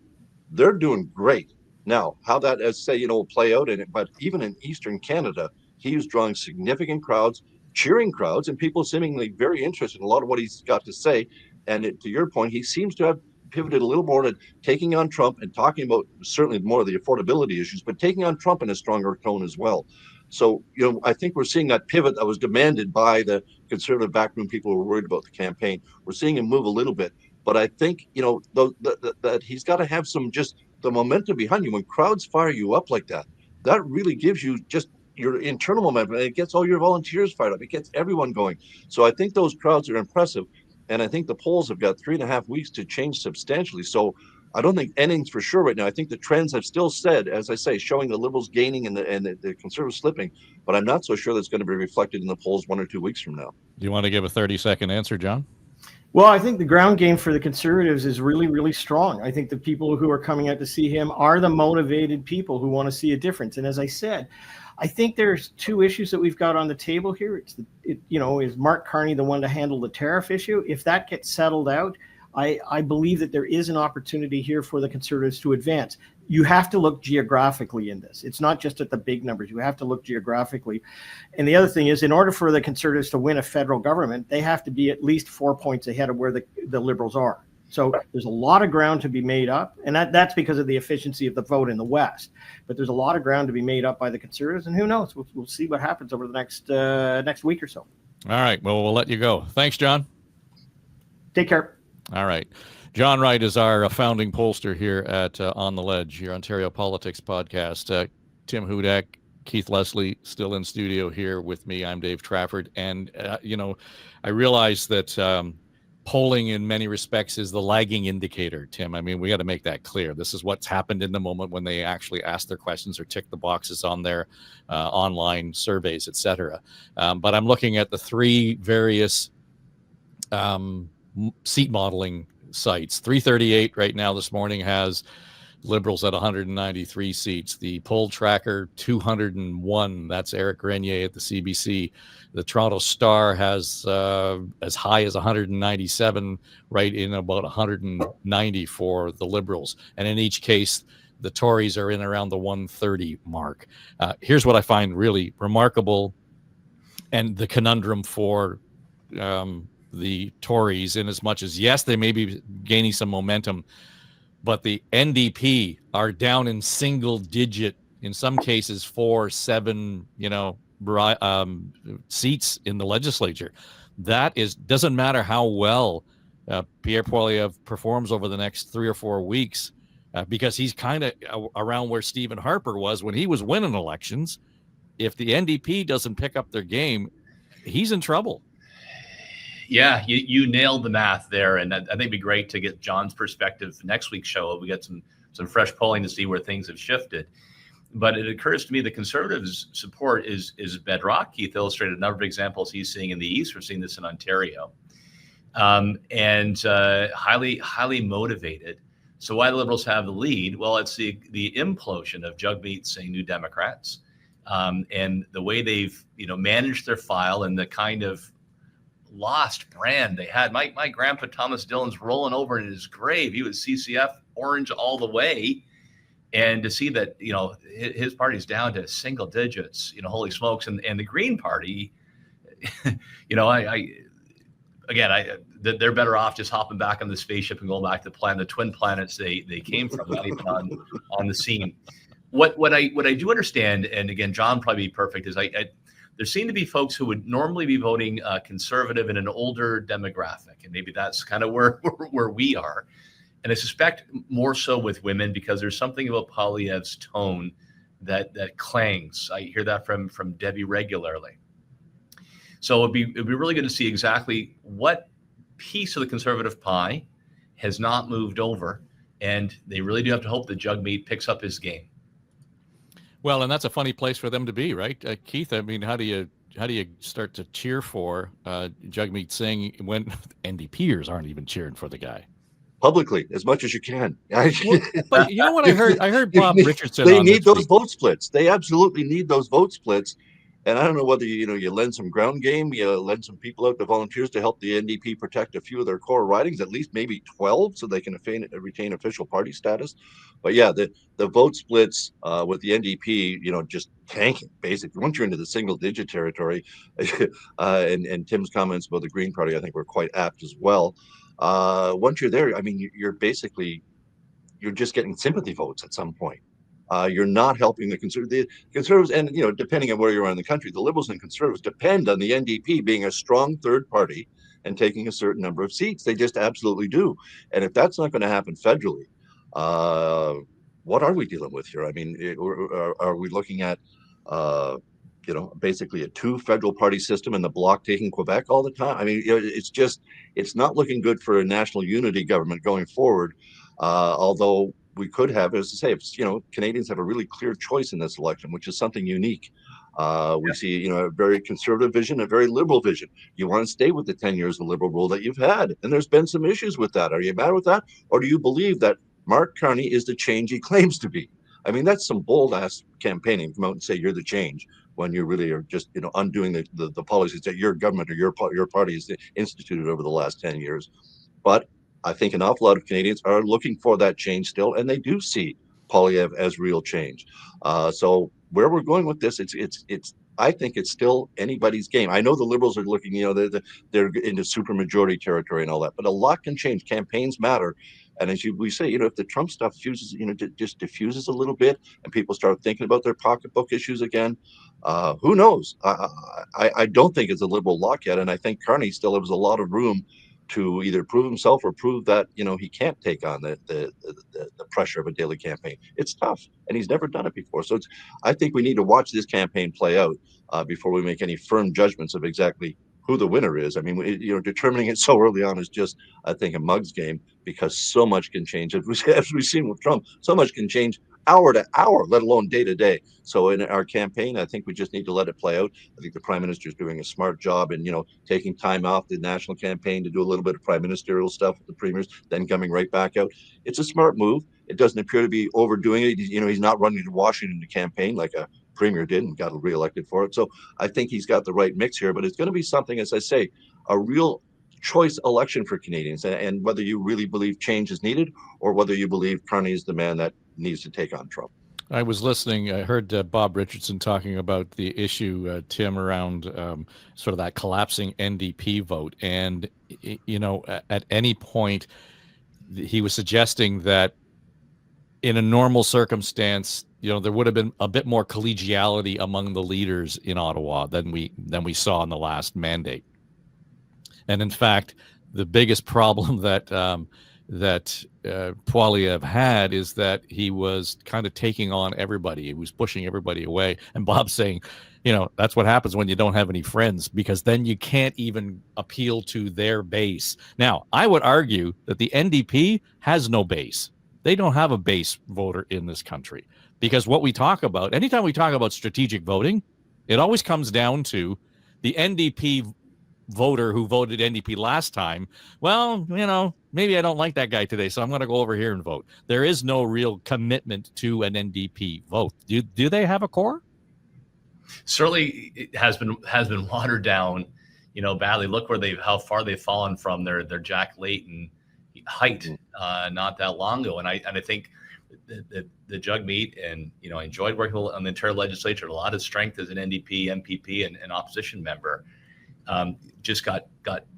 they're doing great. Now, how that, as say, will play out in it, but even in Eastern Canada, he was drawing significant crowds, cheering crowds, and people seemingly very interested in a lot of what he's got to say. And to your point, he seems to have pivoted a little more to taking on Trump and talking about certainly more of the affordability issues, but taking on Trump in a stronger tone as well. So, I think we're seeing that pivot that was demanded by the Conservative backroom people who were worried about the campaign. We're seeing him move a little bit. But I think, that he's got to have some just the momentum behind you. When crowds fire you up like that, that really gives you just your internal momentum, and it gets all your volunteers fired up. It gets everyone going. So I think those crowds are impressive. And I think the polls have got 3.5 weeks to change substantially. So I don't think anything's for sure right now. I think the trends have still said, as I say, showing the Liberals gaining and the Conservatives slipping. But I'm not so sure that's going to be reflected in the polls 1 or 2 weeks from now. Do you want to give a 30-second answer, John? Well, I think the ground game for the Conservatives is really, really strong. I think the people who are coming out to see him are the motivated people who want to see a difference. And as I said, I think there's two issues that we've got on the table here. Is Mark Carney the one to handle the tariff issue? If that gets settled out, I believe that there is an opportunity here for the Conservatives to advance. You have to look geographically in this. It's not just at the big numbers. You have to look geographically. And the other thing is, in order for the Conservatives to win a federal government, they have to be at least 4 points ahead of where the Liberals are. So there's a lot of ground to be made up, and that's because of the efficiency of the vote in the West. But there's a lot of ground to be made up by the Conservatives, and who knows? We'll see what happens over the next week or so. All right. Well, we'll let you go. Thanks, John. Take care. All right. John Wright is our founding pollster here at On the Ledge, your Ontario Politics podcast. Tim Hudak, Keith Leslie, still in studio here with me. I'm Dave Trafford. And, I realize that polling in many respects is the lagging indicator, Tim. I mean, we got to make that clear. This is what's happened in the moment when they actually ask their questions or tick the boxes on their online surveys, et cetera. But I'm looking at the three various seat modeling sites. 338 right now this morning has Liberals at 193 seats. The poll tracker 201. That's Eric Grenier at the CBC. The Toronto Star has as high as 197, right in about 190 for the Liberals. And in each case, the Tories are in around the 130 mark. Here's what I find really remarkable, and the conundrum for the Tories, in as much as, yes, they may be gaining some momentum, but the NDP are down in single digit, in some cases 4, 7, seats in the legislature. That doesn't matter how well Pierre Poilievre performs over the next 3 or 4 weeks, because he's kind of around where Stephen Harper was when he was winning elections. If the NDP doesn't pick up their game, he's in trouble. Yeah, you nailed the math there, and I think it'd be great to get John's perspective next week's show. We got some fresh polling to see where things have shifted. But it occurs to me the Conservatives' support is bedrock. Keith illustrated a number of examples he's seeing in the East. We're seeing this in Ontario, and highly motivated. So why the Liberals have the lead? Well, it's the implosion of Jagmeet's New Democrats, and the way they've managed their file and the kind of lost brand they had. My grandpa Thomas Dillon's rolling over in his grave. He was CCF orange all the way, and to see that his party's down to single digits, holy smokes. And the Green Party, they're better off just hopping back on the spaceship and going back to the twin planets they came from, not even on the scene. What I do understand, and again, John probably be perfect, is there seem to be folks who would normally be voting conservative in an older demographic, and maybe that's kind of where we are. And I suspect more so with women, because there's something about Poilievre's tone that clangs. I hear that from Debbie regularly. So it'd be really good to see exactly what piece of the conservative pie has not moved over, and they really do have to hope that Jagmeet picks up his game. Well, and that's a funny place for them to be, right, Keith? I mean, how do you start to cheer for Jagmeet Singh when NDPers aren't even cheering for the guy? Publicly, as much as you can. But you know what I heard? I heard Bob Richardson. They need those vote splits. They absolutely need those vote splits. And I don't know whether you lend some ground game, you lend some people out to volunteers to help the NDP protect a few of their core ridings, at least maybe 12, so they can retain official party status. But yeah, the vote splits with the NDP, just tanking basically. Once you're into the single digit territory, and Tim's comments about the Green Party, I think were quite apt as well. Once you're there, I mean, you're just getting sympathy votes at some point. You're not helping the conservatives, and depending on where you are in the country, the Liberals and Conservatives depend on the NDP being a strong third party and taking a certain number of seats. They just absolutely do. And if that's not going to happen federally, what are we dealing with here? I mean, are we looking at basically a 2 federal party system and the Bloc taking Quebec all the time? I mean, it's not looking good for a national unity government going forward. Although we could have, as I say, Canadians have a really clear choice in this election, which is something unique. We see, a very conservative vision, a very liberal vision. You want to stay with the 10 years of liberal rule that you've had. And there's been some issues with that. Are you mad with that? Or do you believe that Mark Carney is the change he claims to be? I mean, that's some bold ass campaigning. Come out and say you're the change when you really are just, undoing the policies that your government or your party has instituted over the last 10 years. But I think an awful lot of Canadians are looking for that change still, and they do see Poilievre as real change. So where we're going with this, I think it's still anybody's game. I know the Liberals are looking, they're into supermajority territory and all that, but a lot can change. Campaigns matter. And as we say, if the Trump stuff fuses, just diffuses a little bit and people start thinking about their pocketbook issues again, who knows? I don't think it's a Liberal lock yet. And I think Carney still has a lot of room to either prove himself or prove that he can't take on the pressure of a daily campaign. It's tough, and he's never done it before. So I think we need to watch this campaign play out before we make any firm judgments of exactly who the winner is. I mean, determining it so early on is just, I think, a mug's game, because so much can change. As we've seen with Trump, so much can change hour to hour, let alone day to day. So in our campaign, I think we just need to let it play out. I think the Prime Minister is doing a smart job in, taking time off the national campaign to do a little bit of prime ministerial stuff with the premiers, then coming right back out. It's a smart move. It doesn't appear to be overdoing it. He's not running to Washington to campaign like a premier did and got reelected for it. So I think he's got the right mix here, but it's going to be something, as I say, a real choice election for Canadians, and whether you really believe change is needed or whether you believe Carney is the man that needs to take on Trump. I was listening. I heard Bob Richardson talking about the issue, Tim, around sort of that collapsing NDP vote. And, at any point, he was suggesting that in a normal circumstance, there would have been a bit more collegiality among the leaders in Ottawa than we saw in the last mandate. And in fact, the biggest problem that Poilievre had is that he was kind of taking on everybody. He was pushing everybody away. And Bob's saying, that's what happens when you don't have any friends, because then you can't even appeal to their base. Now, I would argue that the NDP has no base. They don't have a base voter in this country, because what we talk about, anytime we talk about strategic voting, it always comes down to the NDP voter who voted NDP last time. Well, maybe I don't like that guy today, so I'm going to go over here and vote. There is no real commitment to an NDP vote. Do they have a core? Certainly, it has been watered down, badly. Look how far they've fallen from their Jack Layton height not that long ago. And I think the Jagmeet, and I enjoyed working on the Ontario legislature, a lot of strength as an NDP, MPP, and opposition member. Just got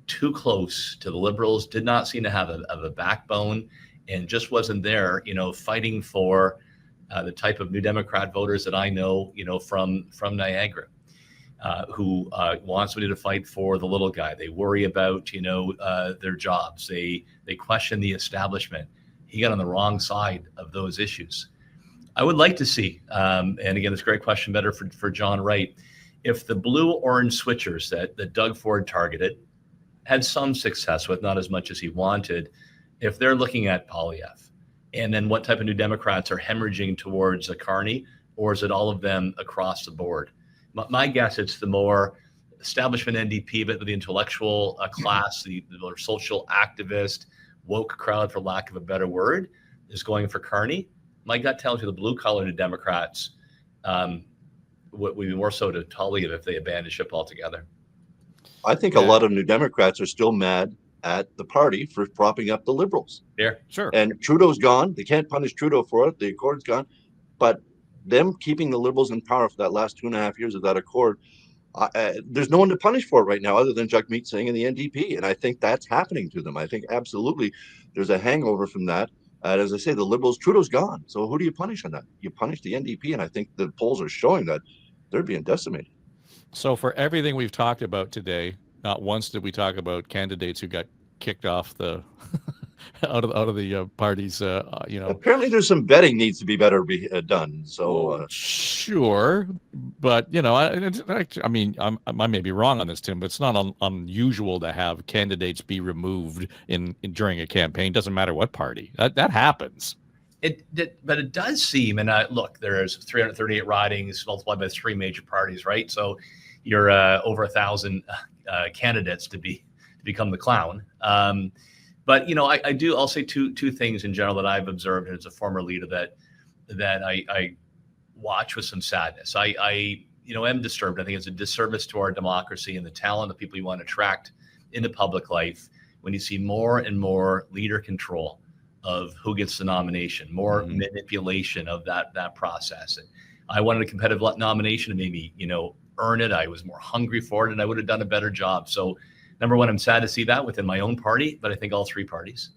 too close to the Liberals, did not seem to have a backbone, and just wasn't there, fighting for the type of New Democrat voters that I know, from Niagara. who wants somebody to fight for the little guy. They worry about, their jobs. They question the establishment. He got on the wrong side of those issues. I would like to see, and again, it's a great question, better for John Wright, if the blue-orange switchers that Doug Ford targeted had some success with, not as much as he wanted, if they're looking at Poilievre, and then what type of New Democrats are hemorrhaging towards Carney, or is it all of them across the board? My guess, it's the more establishment NDP, but the intellectual class, the social activist, woke crowd, for lack of a better word, is going for Carney. My gut tells you the blue-collar New Democrats would be more so to Poilievre if they abandoned ship altogether. I think a lot of New Democrats are still mad at the party for propping up the Liberals. Yeah, sure. And Trudeau's gone. They can't punish Trudeau for it. The Accord's gone. But them keeping the Liberals in power for that last 2.5 years of that Accord, there's no one to punish for it right now other than Jagmeet Singh and the NDP. And I think that's happening to them. I think absolutely there's a hangover from that. As I say, the Liberals, Trudeau's gone. So who do you punish on that? You punish the NDP. And I think the polls are showing that they're being decimated. So for everything we've talked about today, not once did we talk about candidates who got kicked off the out of the parties. Apparently, there's some betting needs to be better done. So sure, but I mean, I may be wrong on this, Tim, but it's not unusual to have candidates be removed during a campaign. Doesn't matter what party. That happens. But it does seem, and look, there's 338 ridings multiplied by 3 major parties, right? So you're over 1,000 candidates to become the clown. But I'll say two things in general that I've observed as a former leader that I watch with some sadness. I am disturbed. I think it's a disservice to our democracy and the talent of people you want to attract into public life when you see more and more leader control of who gets the nomination, more manipulation of that process. And I wanted a competitive nomination to maybe, earn it. I was more hungry for it, and I would have done a better job. So number one, I'm sad to see that within my own party, but I think all 3 parties.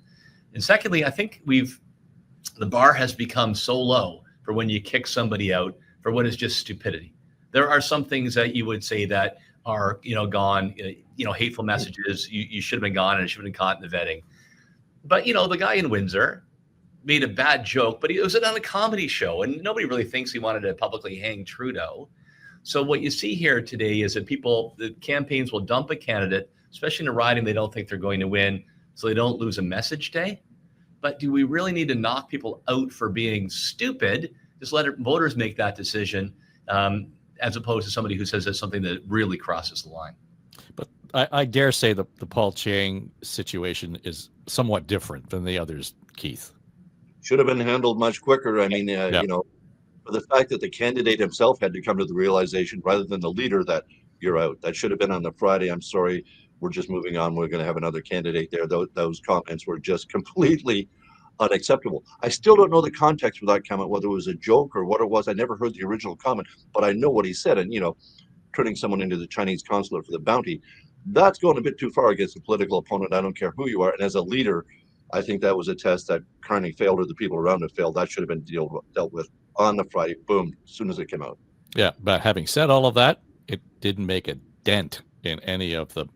And secondly, I think the bar has become so low for when you kick somebody out for what is just stupidity. There are some things that you would say that are, gone, hateful messages. You should have been gone and it should have been caught in the vetting. But, the guy in Windsor made a bad joke, but it was on a comedy show and nobody really thinks he wanted to publicly hang Trudeau. So what you see here today is that the campaigns will dump a candidate, especially in a riding they don't think they're going to win, so they don't lose a message day. But do we really need to knock people out for being stupid? Just let voters make that decision, as opposed to somebody who says that's something that really crosses the line. But I dare say the Paul Chang situation is somewhat different than the others, Keith. Should have been handled much quicker. I mean, for the fact that the candidate himself had to come to the realization rather than the leader that you're out. That should have been on the Friday. I'm sorry. We're just moving on. We're going to have another candidate there. Those comments were just completely unacceptable. I still don't know the context for that comment, whether it was a joke or what it was. I never heard the original comment, but I know what he said. And, turning someone into the Chinese consulate for the bounty, that's going a bit too far against a political opponent. I don't care who you are. And as a leader, I think that was a test that Carney failed or the people around it failed. That should have been dealt with on the Friday, boom, as soon as it came out. Yeah, but having said all of that, it didn't make a dent in any of the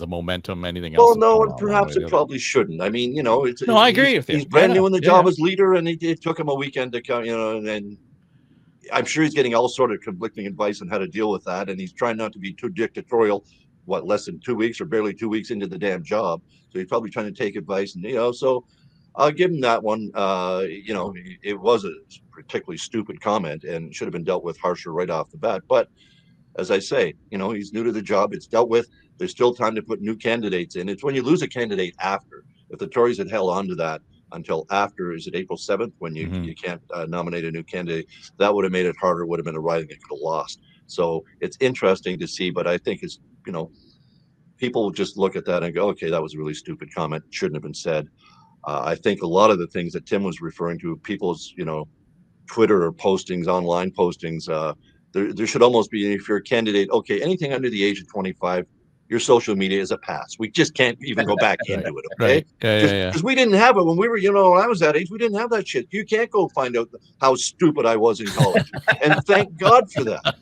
momentum, anything else. Well, no, and perhaps it probably shouldn't. I mean, it's no, I agree with you. He's brand new in the job as leader, and it took him a weekend to come, and I'm sure he's getting all sort of conflicting advice on how to deal with that, and he's trying not to be too dictatorial. Less than 2 weeks or barely 2 weeks into the damn job, so he's probably trying to take advice, and so I'll give him that one. It was a particularly stupid comment and should have been dealt with harsher right off the bat. But as I say, he's new to the job. It's dealt with. There's still time to put new candidates in. It's when you lose a candidate after. If the Tories had held on to that until after, is it April 7th, when you can't nominate a new candidate, that would have made it harder, would have been a riding that could have lost. So it's interesting to see, but I think it's, people just look at that and go, okay, that was a really stupid comment. Shouldn't have been said. I think a lot of the things that Tim was referring to, people's, Twitter or postings, online postings, there should almost be, if you're a candidate, okay, anything under the age of 25, your social media is a pass. We just can't even go back into it, okay? Right. Yeah. Because we didn't have it when we were, when I was that age, we didn't have that shit. You can't go find out how stupid I was in college. And thank God for that.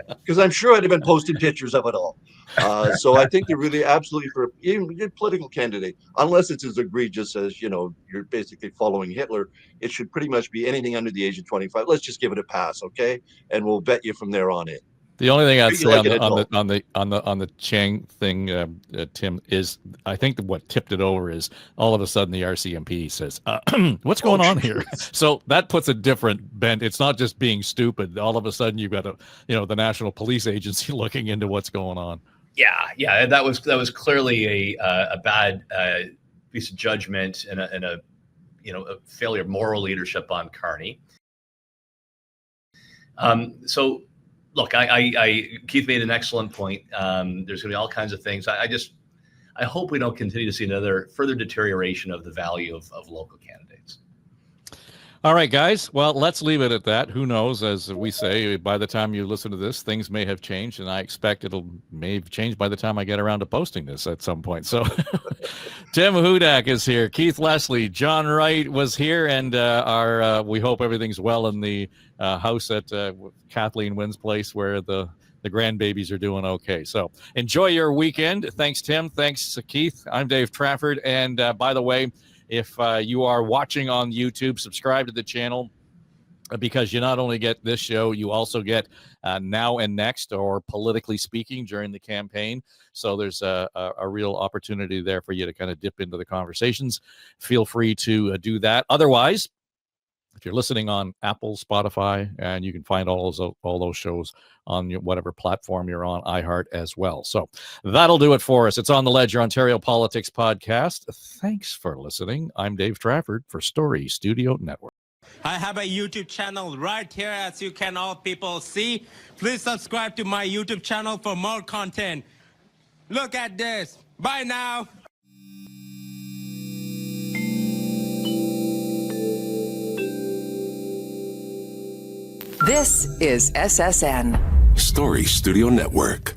Because I'm sure I'd have been posting pictures of it all. So I think they're really absolutely for even a political candidate, unless it's as egregious as, you're basically following Hitler, it should pretty much be anything under the age of 25. Let's just give it a pass, okay? And we'll bet you from there on in. The only thing I'd Treat you say like on the Chang thing, Tim, is I think that what tipped it over is all of a sudden the RCMP says, "What's going on here?" So that puts a different bent. It's not just being stupid. All of a sudden you've got the National Police Agency looking into what's going on. Yeah, that was clearly a bad piece of judgment and a failure of moral leadership on Carney. So. Look, Keith made an excellent point. There's going to be all kinds of things. I hope we don't continue to see another further deterioration of the value of local candidates. All right, guys. Well, let's leave it at that. Who knows? As we say, by the time you listen to this, things may have changed, and I expect may have changed by the time I get around to posting this at some point. So, Tim Hudak is here. Keith Leslie, John Wright was here, and we hope everything's well in the house at Kathleen Wynn's place, where the grandbabies are doing okay. So, enjoy your weekend. Thanks, Tim. Thanks, Keith. I'm Dave Trafford, and by the way, if you are watching on YouTube, subscribe to the channel, because you not only get this show, you also get Now and Next, or Politically Speaking, during the campaign. So there's a real opportunity there for you to kind of dip into the conversations. Feel free to do that. Otherwise, if you're listening on Apple, Spotify, and you can find all those shows on whatever platform you're on, iHeart as well. So that'll do it for us. It's On the Ledge, your Ontario Politics podcast. Thanks for listening. I'm Dave Trafford for Story Studio Network. I have a YouTube channel right here, as you can all people see. Please subscribe to my YouTube channel for more content. Look at this. Bye now. This is SSN. Story Studio Network.